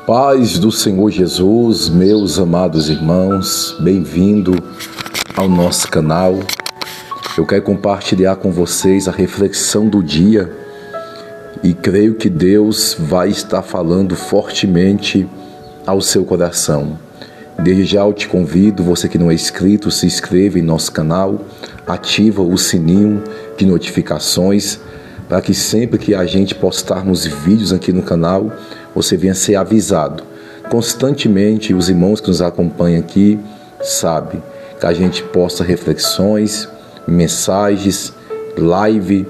Paz do Senhor Jesus, meus amados irmãos, bem-vindo ao nosso canal. Eu quero compartilhar com vocês a reflexão do dia e creio que Deus vai estar falando fortemente ao seu coração. Desde já eu te convido, você que não é inscrito, se inscreva em nosso canal, ativa o sininho de notificações para que sempre que a gente postarmos vídeos aqui no canal, você venha ser avisado. Constantemente, os irmãos que nos acompanham aqui sabem que a gente posta reflexões, mensagens, live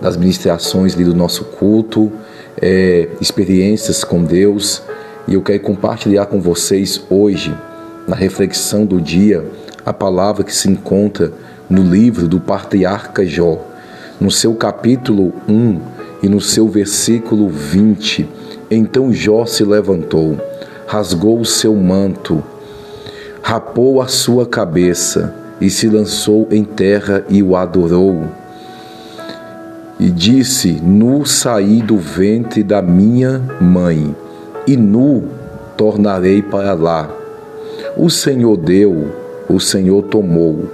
das ministrações ali do nosso culto, experiências com Deus. E eu quero compartilhar com vocês hoje, na reflexão do dia, a palavra que se encontra no livro do patriarca Jó, no seu capítulo 1 e no seu versículo 20. Então Jó se levantou, rasgou o seu manto, rapou a sua cabeça e se lançou em terra e o adorou. E disse: Nu saí do ventre da minha mãe, e nu tornarei para lá. O Senhor deu, o Senhor tomou.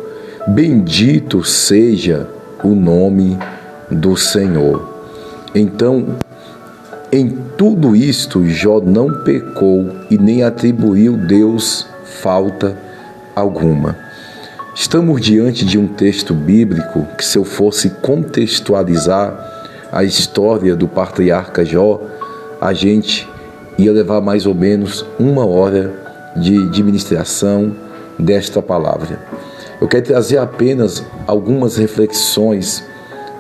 Bendito seja o nome do Senhor. Então, em tudo isto, Jó não pecou e nem atribuiu a Deus falta alguma. Estamos diante de um texto bíblico que, se eu fosse contextualizar a história do patriarca Jó, a gente ia levar mais ou menos 1 hora de ministração desta palavra. Eu quero trazer apenas algumas reflexões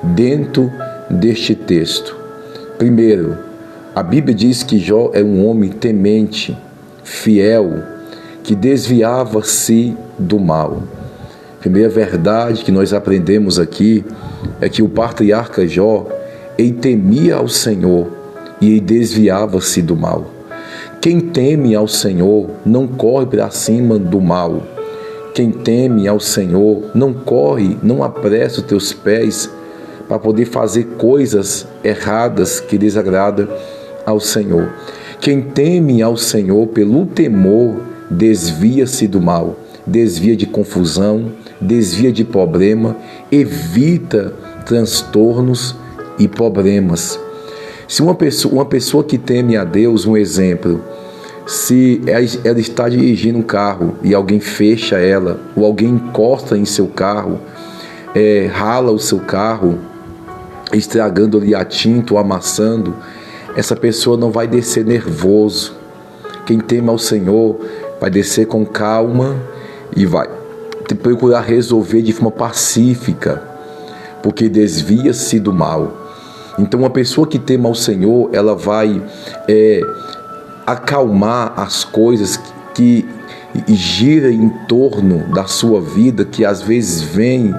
dentro deste texto. Primeiro, a Bíblia diz que Jó é um homem temente, fiel, que desviava-se do mal. A primeira verdade que nós aprendemos aqui é que o patriarca Jó, ele temia ao Senhor e ele desviava-se do mal. Quem teme ao Senhor não corre para cima do mal. Quem teme ao Senhor não corre, não apressa os teus pés para poder fazer coisas erradas que desagradam ao Senhor. Quem teme ao Senhor pelo temor desvia-se do mal, desvia de confusão, desvia de problema, evita transtornos e problemas. Se uma pessoa que teme a Deus, um exemplo, se ela está dirigindo um carro e alguém fecha ela, ou alguém encosta em seu carro, rala o seu carro, estragando ali a tinta ou amassando, essa pessoa não vai descer nervoso. Quem teme ao Senhor vai descer com calma e vai procurar resolver de forma pacífica, porque desvia-se do mal. Então, uma pessoa que teme ao Senhor, ela vai acalmar as coisas que giram em torno da sua vida, que às vezes vêm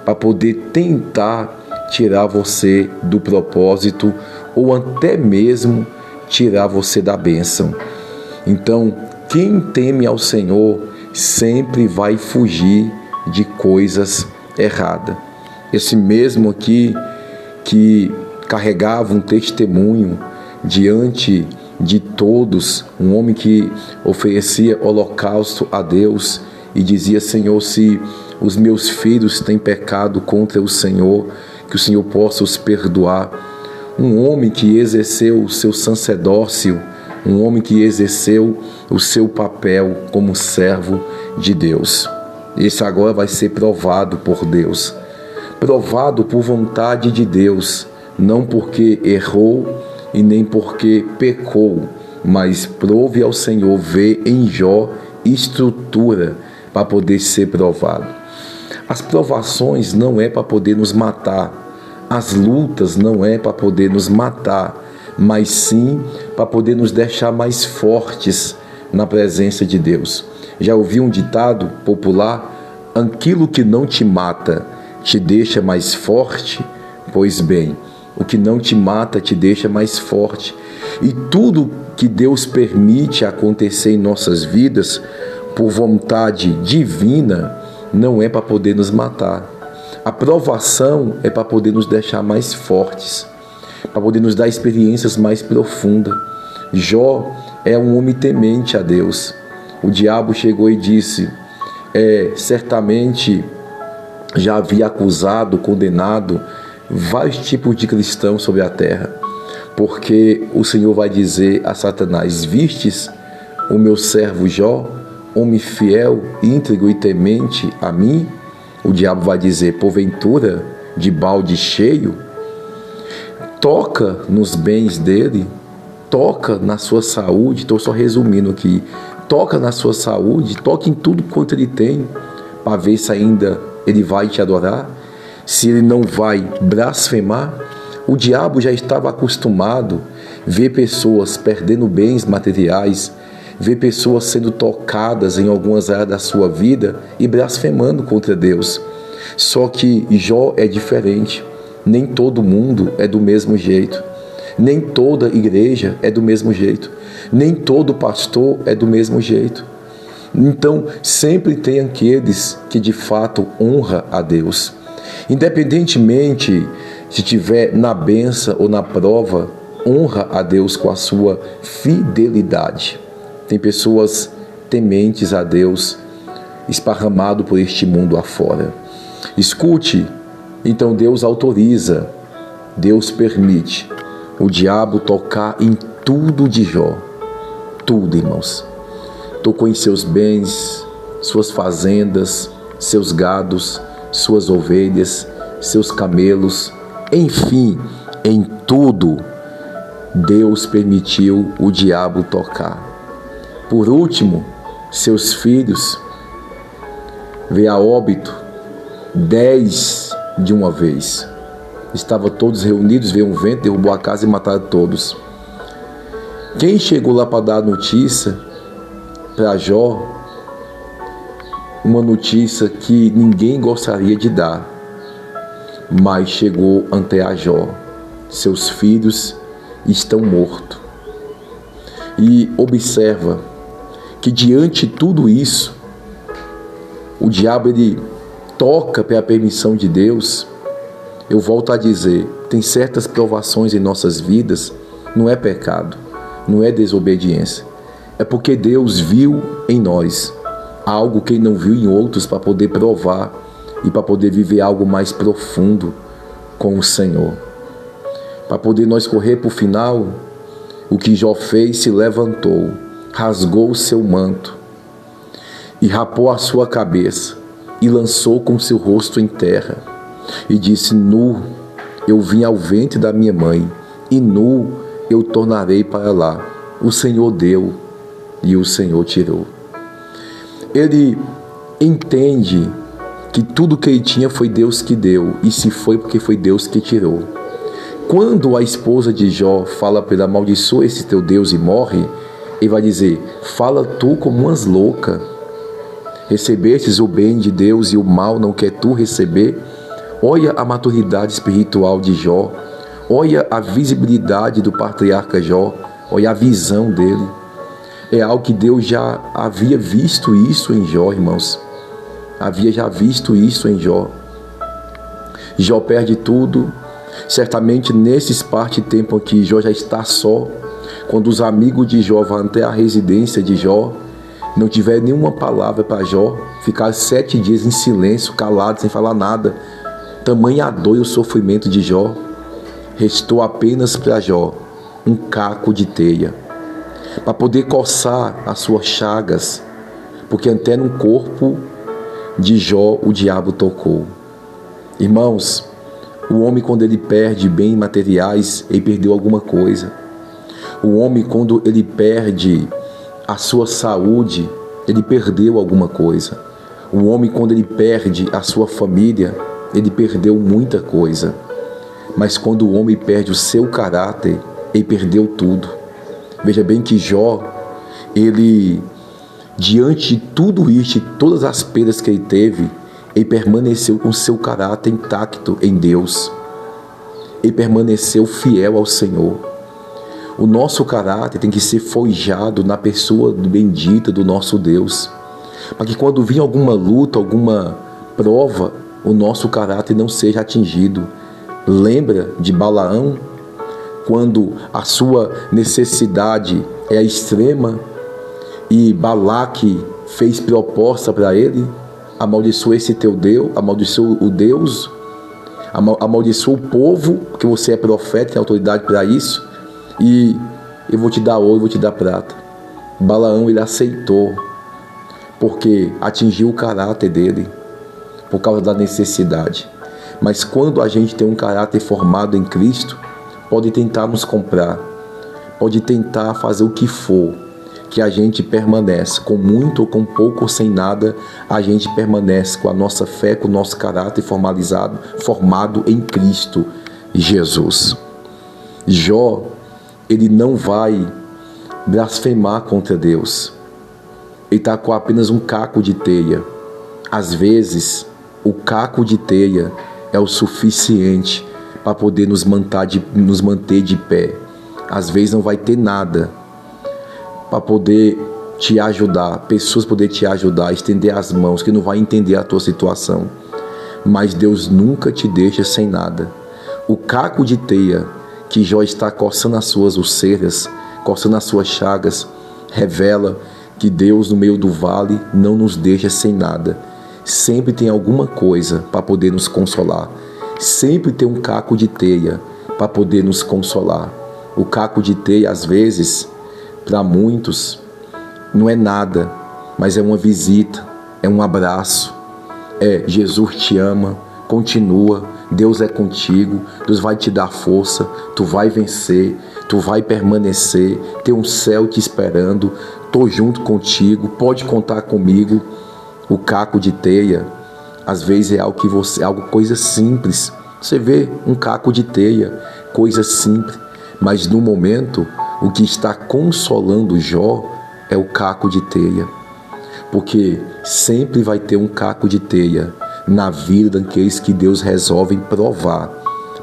para poder tentar tirar você do propósito ou até mesmo tirar você da bênção. Então, quem teme ao Senhor sempre vai fugir de coisas erradas. Esse mesmo aqui que carregava um testemunho diante de todos, um homem que oferecia holocausto a Deus e dizia: Senhor, se os meus filhos têm pecado contra o Senhor, que o Senhor possa os perdoar. Um homem que exerceu o seu sacerdócio, um homem que exerceu o seu papel como servo de Deus. Esse agora vai ser provado por Deus, provado por vontade de Deus, não porque errou e nem porque pecou, mas prove ao Senhor, vê em Jó estrutura para poder ser provado. As provações não é para poder nos matar, as lutas não é para poder nos matar, mas sim para poder nos deixar mais fortes na presença de Deus. Já ouvi um ditado popular: aquilo que não te mata te deixa mais forte? Pois bem, o que não te mata te deixa mais forte. E tudo que Deus permite acontecer em nossas vidas, por vontade divina, não é para poder nos matar. A provação é para poder nos deixar mais fortes, para poder nos dar experiências mais profundas. Jó, é um homem temente a Deus. O diabo chegou e disse, certamente já havia acusado, condenado vários tipos de cristãos sobre a terra, porque o Senhor vai dizer a Satanás, vistes o meu servo Jó, homem fiel, íntegro e temente a mim? O diabo vai dizer, porventura, de balde cheio? Toca nos bens dele, toca na sua saúde, estou só resumindo aqui, toca na sua saúde, toca em tudo quanto ele tem, para ver se ainda ele vai te adorar, se ele não vai blasfemar. O diabo já estava acostumado a ver pessoas perdendo bens materiais, ver pessoas sendo tocadas em algumas áreas da sua vida e blasfemando contra Deus. Só que Jó é diferente. Nem todo mundo é do mesmo jeito. Nem toda igreja é do mesmo jeito. Nem todo pastor é do mesmo jeito. Então, sempre tem aqueles que de fato honram a Deus. Independentemente se estiver na bênção ou na prova, honra a Deus com a sua fidelidade. Tem pessoas tementes a Deus, esparramado por este mundo afora. Escute, então Deus autoriza, Deus permite o diabo tocar em tudo de Jó. Tudo, irmãos. Tocou em seus bens, suas fazendas, seus gados, suas ovelhas, seus camelos, enfim, em tudo Deus permitiu o diabo tocar. Por último, seus filhos veio a óbito 10 de uma vez. Estavam todos reunidos, veio um vento, derrubou a casa e mataram todos. Quem chegou lá para dar notícia para Jó, uma notícia que ninguém gostaria de dar, mas chegou ante a Jó, seus filhos estão mortos. E observa que diante de tudo isso, o diabo ele toca pela permissão de Deus. Eu volto a dizer, tem certas provações em nossas vidas, não é pecado, não é desobediência, é porque Deus viu em nós algo que Ele não viu em outros para poder provar e para poder viver algo mais profundo com o Senhor. Para poder nós correr para o final, o que Jó fez, se levantou, rasgou o seu manto e rapou a sua cabeça e lançou com seu rosto em terra e disse, nu eu vim ao ventre da minha mãe e nu eu tornarei para lá. O Senhor deu e o Senhor tirou. Ele entende que tudo que ele tinha foi Deus que deu, e se foi porque foi Deus que tirou. Quando a esposa de Jó fala para ele, amaldiçoa esse teu Deus e morre, ele vai dizer, fala tu como umas loucas, recebestes o bem de Deus e o mal não quer tu receber? Olha a maturidade espiritual de Jó, olha a visibilidade do patriarca Jó, olha a visão dele. É algo que Deus já havia visto isso em Jó, irmãos. Havia já visto isso em Jó. Jó perde tudo. Certamente nesse espaço de tempo aqui, Jó já está só. Quando os amigos de Jó vão até a residência de Jó, não tiver nenhuma palavra para Jó, ficar 7 dias em silêncio, calado, sem falar nada. Tamanha a dor e o sofrimento de Jó. Restou apenas para Jó um caco de teia, para poder coçar as suas chagas, porque até no corpo de Jó o diabo tocou. Irmãos, o homem quando ele perde bens materiais, ele perdeu alguma coisa. O homem quando ele perde a sua saúde, ele perdeu alguma coisa. O homem quando ele perde a sua família, ele perdeu muita coisa. Mas quando o homem perde o seu caráter, ele perdeu tudo. Veja bem que Jó, ele, diante de tudo isso, de todas as perdas que ele teve, ele permaneceu com seu caráter intacto em Deus. Ele permaneceu fiel ao Senhor. O nosso caráter tem que ser forjado na pessoa bendita do nosso Deus, para que quando vir alguma luta, alguma prova, o nosso caráter não seja atingido. Lembra de Balaão? Quando a sua necessidade é a extrema e Balaque fez proposta para ele: amaldiçoa esse teu Deus, amaldiçoa o Deus, amaldiçoa o povo, que você é profeta, tem autoridade para isso, e eu vou te dar ouro, vou te dar prata. Balaão, ele aceitou, porque atingiu o caráter dele, por causa da necessidade. Mas quando a gente tem um caráter formado em Cristo, pode tentar nos comprar, pode tentar fazer o que for, que a gente permanece, com muito ou com pouco ou sem nada, a gente permanece com a nossa fé, com o nosso caráter formado em Cristo Jesus. Jó, ele não vai blasfemar contra Deus. Ele está com apenas um caco de teia. Às vezes, o caco de teia é o suficiente para poder nos manter de pé. Às vezes não vai ter nada para poder te ajudar, pessoas poder te ajudar, estender as mãos, que não vai entender a tua situação. Mas Deus nunca te deixa sem nada. O caco de teia que Jó está coçando as suas ulceiras, coçando as suas chagas, revela que Deus, no meio do vale, não nos deixa sem nada. Sempre tem alguma coisa para poder nos consolar. Sempre tem um caco de teia para poder nos consolar. O caco de teia, às vezes, para muitos, não é nada, mas é uma visita, é um abraço. Jesus te ama, continua, Deus é contigo, Deus vai te dar força, tu vai vencer, tu vai permanecer, tem um céu te esperando, estou junto contigo, pode contar comigo. O caco de teia, às vezes coisa simples. Você vê um caco de teia, coisa simples, mas no momento, o que está consolando Jó é o caco de teia. Porque sempre vai ter um caco de teia na vida daqueles que Deus resolve provar.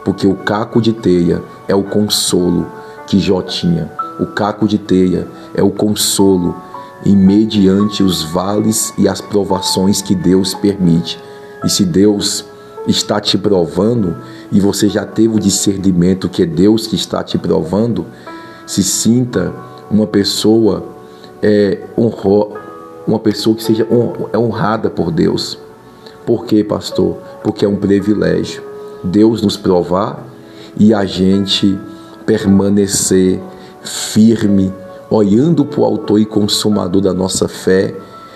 Porque o caco de teia é o consolo que Jó tinha. O caco de teia é o consolo e mediante os vales e as provações que Deus permite. E se Deus está te provando e você já teve o discernimento que é Deus que está te provando, se sinta uma pessoa que seja honrada por Deus. Por quê, pastor? Porque é um privilégio Deus nos provar e a gente permanecer firme, olhando para o autor e consumador da nossa fé,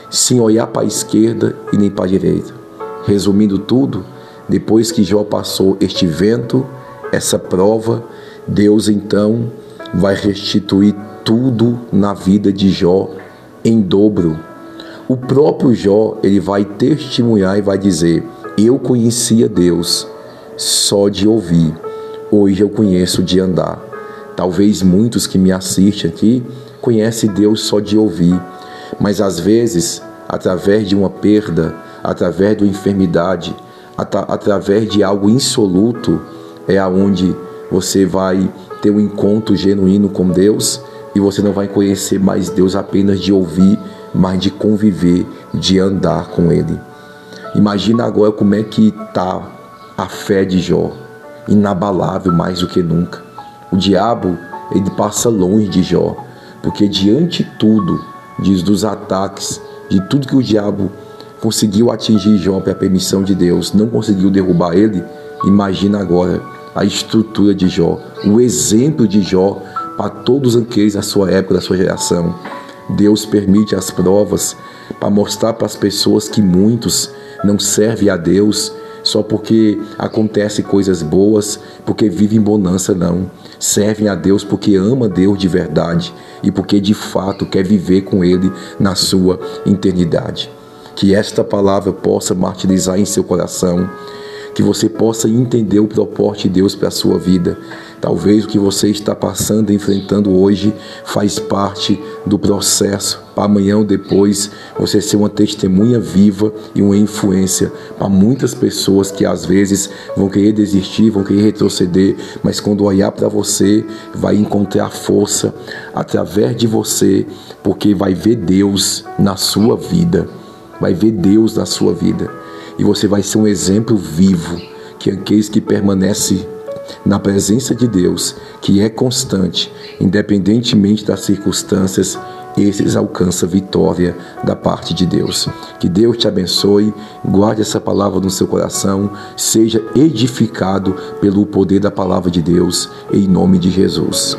sem olhar para a esquerda e nem para a direita. Resumindo tudo, depois que Jó passou este vento, essa prova, Deus então vai restituir tudo na vida de Jó em dobro. O próprio Jó, ele vai testemunhar e vai dizer: eu conhecia Deus só de ouvir, hoje eu conheço de andar. Talvez muitos que me assistem aqui conhecem Deus só de ouvir, mas às vezes, através de uma perda, através de uma enfermidade, através de algo insoluto, é aonde você vai ter um encontro genuíno com Deus e você não vai conhecer mais Deus apenas de ouvir, mas de conviver, de andar com Ele. Imagina agora como é que está a fé de Jó, inabalável mais do que nunca. O diabo, ele passa longe de Jó, porque diante de tudo, dos ataques, de tudo que o diabo conseguiu atingir Jó pela permissão de Deus, não conseguiu derrubar ele. Imagina agora a estrutura de Jó, o exemplo de Jó para todos aqueles da sua época, da sua geração. Deus permite as provas para mostrar para as pessoas que muitos não servem a Deus só porque acontecem coisas boas, porque vivem em bonança, não. Servem a Deus porque ama Deus de verdade e porque de fato quer viver com Ele na sua eternidade. Que esta palavra possa martirizar em seu coração, que você possa entender o propósito de Deus para a sua vida. Talvez o que você está passando, enfrentando hoje, faz parte do processo, para amanhã ou depois você ser uma testemunha viva e uma influência para muitas pessoas que às vezes vão querer desistir, vão querer retroceder, mas quando olhar para você, vai encontrar força através de você, porque vai ver Deus na sua vida, vai ver Deus na sua vida. E você vai ser um exemplo vivo, que aqueles que permanecem na presença de Deus, que é constante, independentemente das circunstâncias, esses alcançam vitória da parte de Deus. Que Deus te abençoe, guarde essa palavra no seu coração, seja edificado pelo poder da palavra de Deus, em nome de Jesus.